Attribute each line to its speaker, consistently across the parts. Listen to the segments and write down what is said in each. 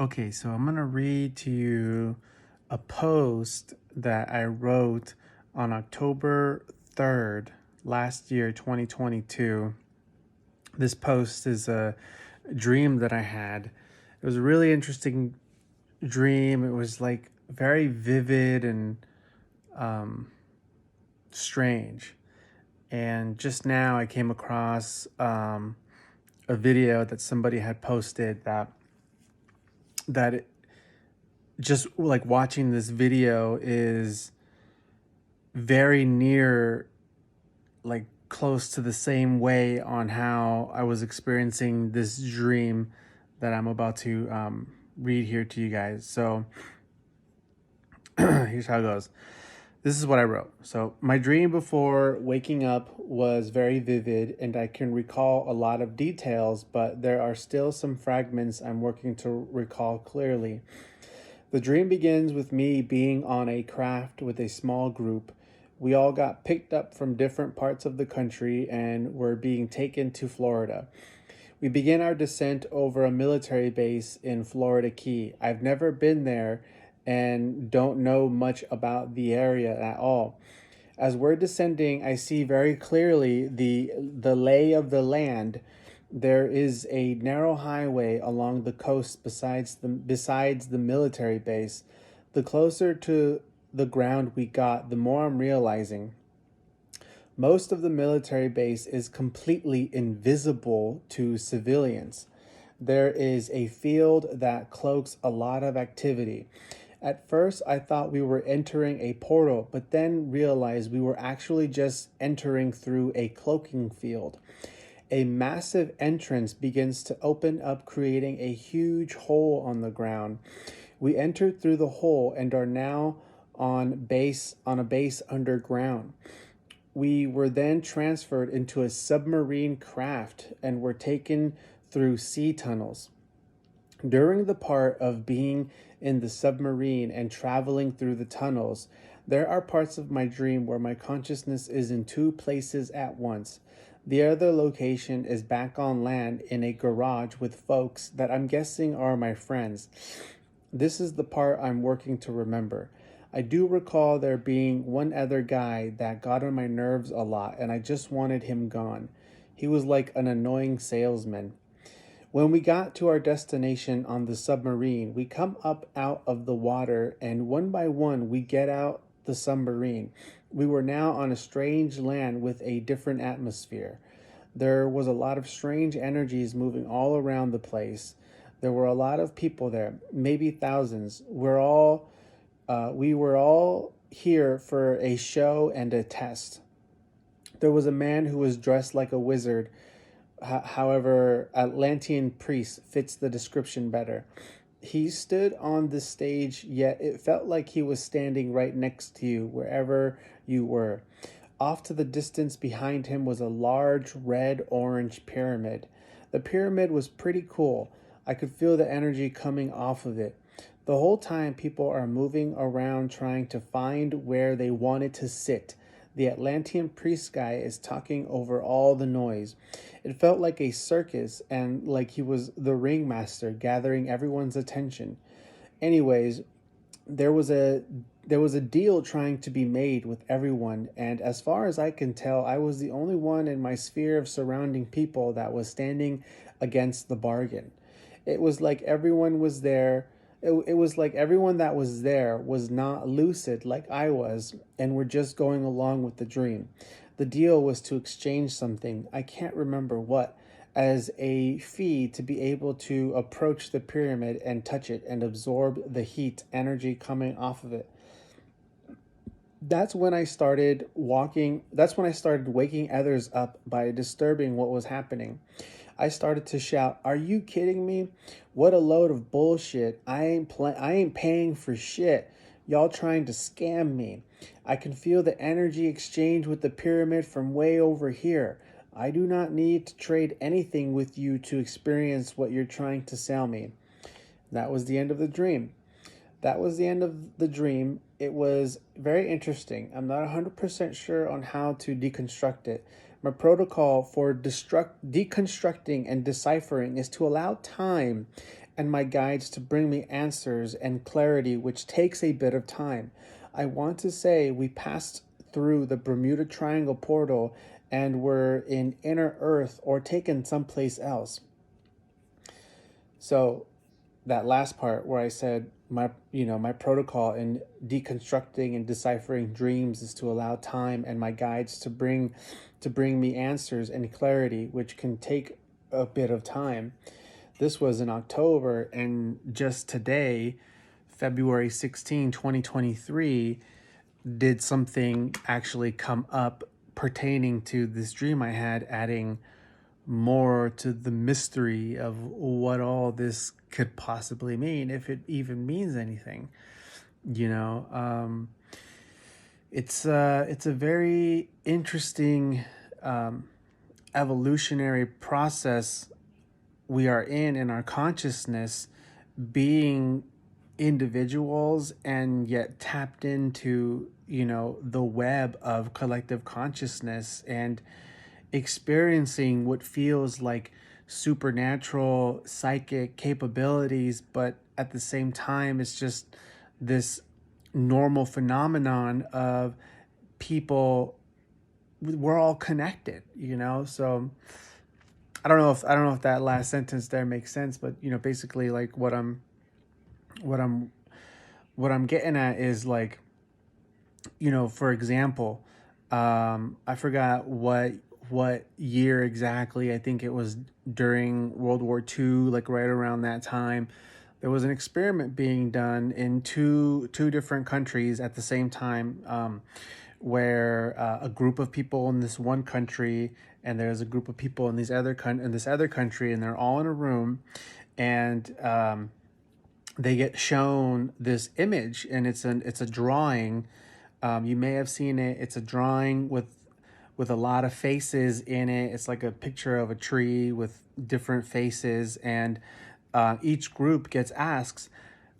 Speaker 1: Okay, so I'm going to read to you a post that I wrote on October 3rd, last year, 2022. This post is a dream that I had. It was a really interesting dream. It was like very vivid and strange. And just now I came across a video that somebody had posted that it, just like watching this video is very near, like close to the same way on how I was experiencing this dream that I'm about to read here to you guys. So here's how it goes. This is what I wrote. So, my dream before waking up was very vivid, and I can recall a lot of details, but there are still some fragments I'm working to recall clearly. The dream begins with me being on a craft with a small group. We all got picked up from different parts of the country and were being taken to Florida. We begin our descent over a military base in Florida Key. I've never been there and don't know much about the area at all. As we're descending, I see very clearly the lay of the land. There is a narrow highway along the coast besides the military base. The closer to the ground we got, the more I'm realizing most of the military base is completely invisible to civilians. There is a field that cloaks a lot of activity. At first, I thought we were entering a portal, but then realized we were actually just entering through a cloaking field. A massive entrance begins to open up, creating a huge hole on the ground. We entered through the hole and are now on a base underground. We were then transferred into a submarine craft and were taken through sea tunnels. During the part of being in the submarine and traveling through the tunnels, there are parts of my dream where my consciousness is in two places at once. The other location is back on land in a garage with folks that I'm guessing are my friends. This is the part I'm working to remember. I do recall there being one other guy that got on my nerves a lot, and I just wanted him gone. He was like an annoying salesman. When we got to our destination on the submarine, we come up out of the water, and one by one we get out the submarine. We were now on a strange land with a different atmosphere. There was a lot of strange energies moving all around the place. There were a lot of people there, maybe thousands. We were all here for a show and a test. There was a man who was dressed like a wizard. However, Atlantean priest fits the description better. He stood on the stage, yet it felt like he was standing right next to you, wherever you were. Off to the distance behind him was a large red orange pyramid. The pyramid was pretty cool. I could feel the energy coming off of it. The whole time, people are moving around trying to find where they wanted to sit. The Atlantean priest guy is talking over all the noise. It felt like a circus and like he was the ringmaster gathering everyone's attention. Anyways, there was a there was a deal trying to be made with everyone, and as far as I can tell, I was the only one in my sphere of surrounding people that was standing against the bargain. It was like everyone was there. It was like everyone that was there was not lucid like I was and were just going along with the dream. The deal was to exchange something, I can't remember what, as a fee to be able to approach the pyramid and touch it and absorb the heat energy coming off of it. That's when I started waking others up by disturbing what was happening. I started to shout, "Are you kidding me? What a load of bullshit. I ain't paying for shit. Y'all trying to scam me. I can feel the energy exchange with the pyramid from way over here. I do not need to trade anything with you to experience what you're trying to sell me." That was the end of the dream. That was the end of the dream. It was very interesting. I'm not 100% sure on how to deconstruct it. My protocol for deconstructing and deciphering is to allow time and my guides to bring me answers and clarity, which takes a bit of time. I want to say we passed through the Bermuda Triangle portal and were in inner Earth or taken someplace else. So that last part where I said my protocol in deconstructing and deciphering dreams is to allow time and my guides to bring me answers and clarity, which can take a bit of time. This was in October, and just today, February 16, 2023, did something actually come up pertaining to this dream I had, adding more to the mystery of what all this could possibly mean, if it even means anything. You know, it's a very interesting evolutionary process we are in our consciousness, being individuals and yet tapped into, the web of collective consciousness and experiencing what feels like supernatural psychic capabilities, but at the same time it's just this normal phenomenon of people. We're all connected, so I don't know if that last sentence there makes sense, but basically, like, what I'm what I'm getting at is, like, for example, I forgot what year exactly. I think it was during World War II, like right around that time. There was an experiment being done in two different countries at the same time, where a group of people in this one country and there's a group of people in this other country, and they're all in a room, and they get shown this image, and it's a drawing. You may have seen it. It's a drawing with a lot of faces in it. It's like a picture of a tree with different faces, and each group gets asked,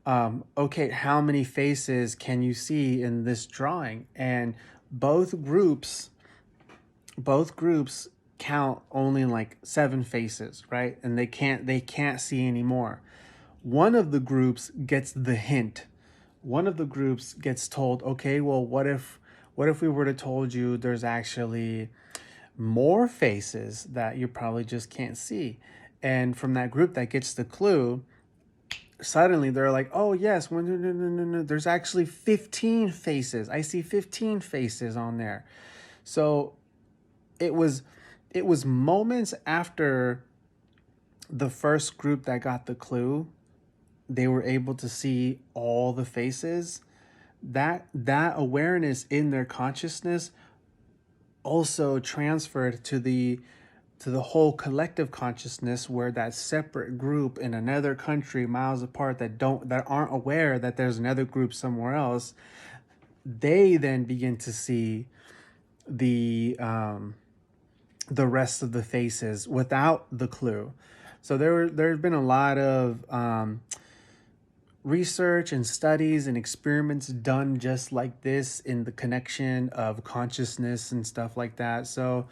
Speaker 1: okay, how many faces can you see in this drawing? And both groups count only like 7 faces, right? And they can't see any more. One of the groups gets the hint. One of the groups gets told, okay, well, what if we were to told you there's actually more faces that you probably just can't see? And from that group that gets the clue, suddenly they're like, oh yes, well, no, no, no, no, no, there's actually 15 faces. I see 15 faces on there. So it was moments after the first group that got the clue, they were able to see all the faces. That awareness in their consciousness also transferred to the whole collective consciousness, where that separate group in another country miles apart that aren't aware that there's another group somewhere else, they then begin to see the rest of the faces without the clue. So there's been a lot of research and studies and experiments done just like this in the connection of consciousness and stuff like that. So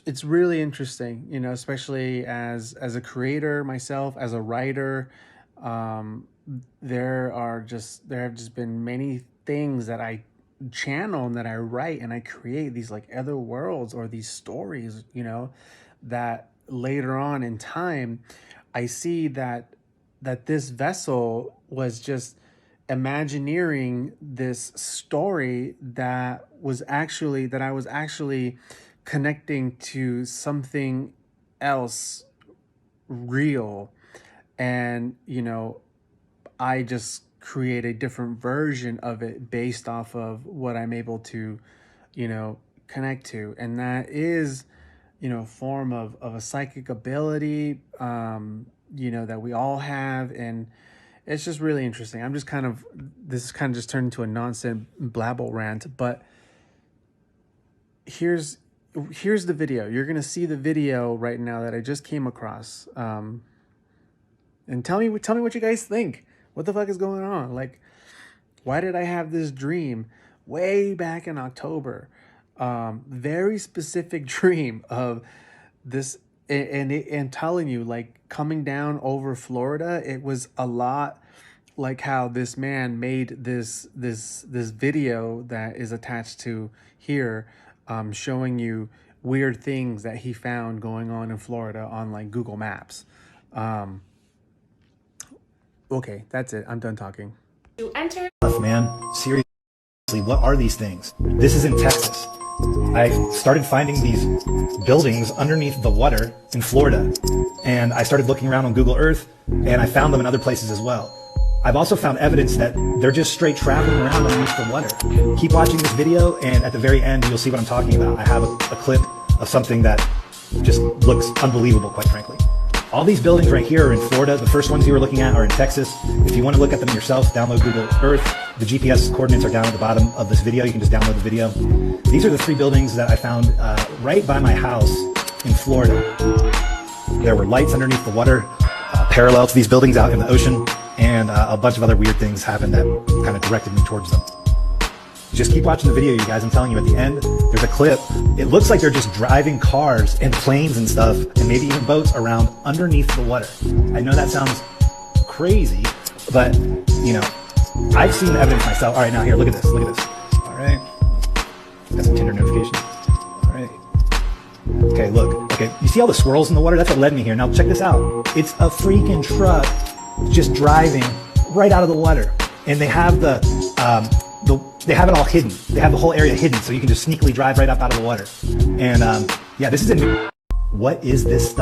Speaker 1: it's really interesting, especially as a creator myself, as a writer. um, there have just been many things that I channel and that I write, and I create these like other worlds or these stories, that later on in time I see that this vessel was just imagineering this story that I was actually connecting to something else real. And I just create a different version of it based off of what I'm able to connect to. And that is a form of a psychic ability, that we all have. And it's just really interesting. This is kind of just turned into a nonsense blabble rant, but here's the video. You're gonna see the video right now that I just came across, and tell me what you guys think. What the fuck is going on? Like, why did I have this dream way back in October? Very specific dream of this and telling you, like, coming down over Florida, it was a lot like how this man made this video that is attached to here, showing you weird things that he found going on in Florida on like Google Maps. Um, okay, that's it. I'm done talking.
Speaker 2: To enter.
Speaker 3: Man, seriously, what are these things? This is in Texas. I started finding these buildings underneath the water in Florida, and I started looking around on Google Earth, and I found them in other places as well. I've also found evidence that they're just straight traveling around underneath the water. Keep watching this video, and at the very end, you'll see what I'm talking about. I have a clip of something that just looks unbelievable, quite frankly. All these buildings right here are in Florida. The first ones you were looking at are in Texas. If you want to look at them yourself, download Google Earth. The GPS coordinates are down at the bottom of this video. You can just download the video. These are the 3 buildings that I found right by my house in Florida. There were lights underneath the water, parallel to these buildings out in the ocean, and a bunch of other weird things happened that kind of directed me towards them. Just keep watching the video, you guys. I'm telling you, at the end, there's a clip. It looks like they're just driving cars and planes and stuff, and maybe even boats around underneath the water. I know that sounds crazy, but, you know, I've seen the evidence myself. All right, now here, look at this, look at this. All right. Got some Tinder notifications. All right. Okay, look. Okay, you see all the swirls in the water? That's what led me here. Now, check this out. It's a freaking truck just driving right out of the water. And they have they have it all hidden. They have the whole area hidden, so you can just sneakily drive right up out of the water. And yeah, this is what is this stuff?